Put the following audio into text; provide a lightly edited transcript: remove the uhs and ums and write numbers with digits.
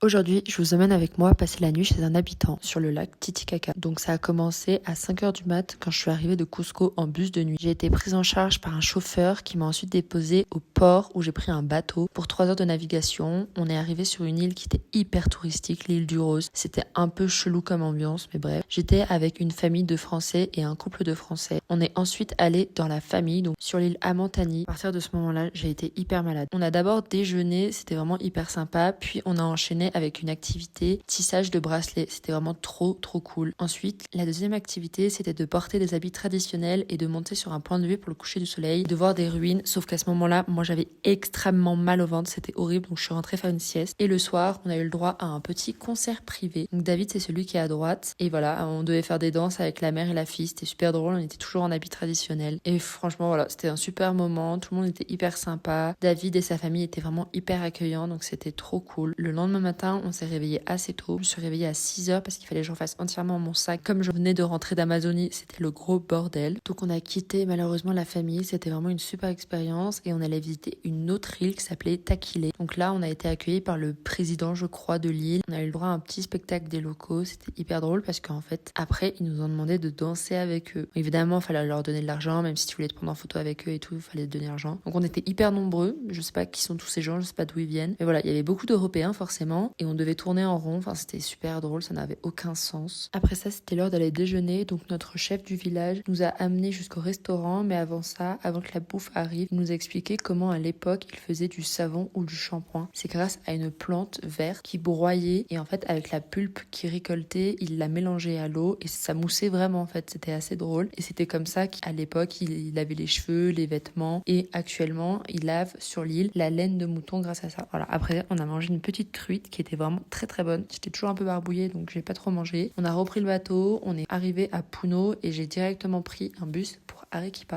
Aujourd'hui, je vous emmène avec moi passer la nuit chez un habitant sur le lac Titicaca. Donc ça a commencé à 5 h du mat quand je suis arrivée de Cusco en bus de nuit. J'ai été prise en charge par un chauffeur qui m'a ensuite déposée au port où j'ai pris un bateau pour 3 heures de navigation. On est arrivé sur une île qui était hyper touristique, l'île du Rose. C'était un peu chelou comme ambiance, mais bref. J'étais avec une famille de Français et un couple de Français. On est ensuite allé dans la famille, donc sur l'île Amantani. À partir de ce moment-là, j'ai été hyper malade. On a d'abord déjeuné, c'était vraiment hyper sympa, puis on a enchaîné avec une activité tissage de bracelets. C'était vraiment trop cool. Ensuite, la deuxième activité, c'était de porter des habits traditionnels et de monter sur un point de vue pour le coucher du soleil, de voir des ruines. Sauf qu'à ce moment-là, moi j'avais extrêmement mal au ventre, c'était horrible, donc je suis rentrée faire une sieste. Et le soir, on a eu le droit à un petit concert privé. Donc David, c'est celui qui est à droite. Et voilà, on devait faire des danses avec la mère et la fille. C'était super drôle, on était toujours en habits traditionnels. Et franchement, voilà, c'était un super moment. Tout le monde était hyper sympa. David et sa famille étaient vraiment hyper accueillants, donc c'était trop cool. Le lendemain matin, on s'est réveillé assez tôt. Je me suis réveillée à 6 h parce qu'il fallait que je refasse entièrement mon sac. Comme je venais de rentrer d'Amazonie, c'était le gros bordel. Donc on a quitté malheureusement la famille. C'était vraiment une super expérience et on allait visiter une autre île qui s'appelait Takile. Donc là, on a été accueillis par le président, je crois, de l'île. On a eu le droit à un petit spectacle des locaux. C'était hyper drôle parce qu'en fait, après, ils nous ont demandé de danser avec eux. Évidemment, il fallait leur donner de l'argent, même si tu voulais te prendre en photo avec eux et tout, il fallait te donner l'argent. Donc on était hyper nombreux. Je sais pas qui sont tous ces gens, je sais pas d'où ils viennent. Mais voilà, il y avait beaucoup d'Européens forcément et on devait tourner en rond. Enfin, c'était super drôle, ça n'avait aucun sens. Après ça, c'était l'heure d'aller déjeuner. Donc notre chef du village nous a amenés jusqu'au restaurant. Mais avant ça, avant que la bouffe arrive, il nous a expliqué comment à l'époque, il faisait du savon ou du shampoing. C'est grâce à une plante verte qui broyait et en fait, avec la pulpe qu'il récoltait, il la mélangeait à l'eau et ça moussait vraiment en fait. C'était assez drôle. Et c'était comme ça qu'à l'époque, il lavait les cheveux, les vêtements et actuellement, il lave sur l'île la laine de mouton grâce à ça. Voilà. Après, on a mangé une petite truite qui était vraiment très bonne. J'étais toujours un peu barbouillée donc j'ai pas trop mangé. On a repris le bateau, on est arrivé à Puno et j'ai directement pris un bus pour Arequipa.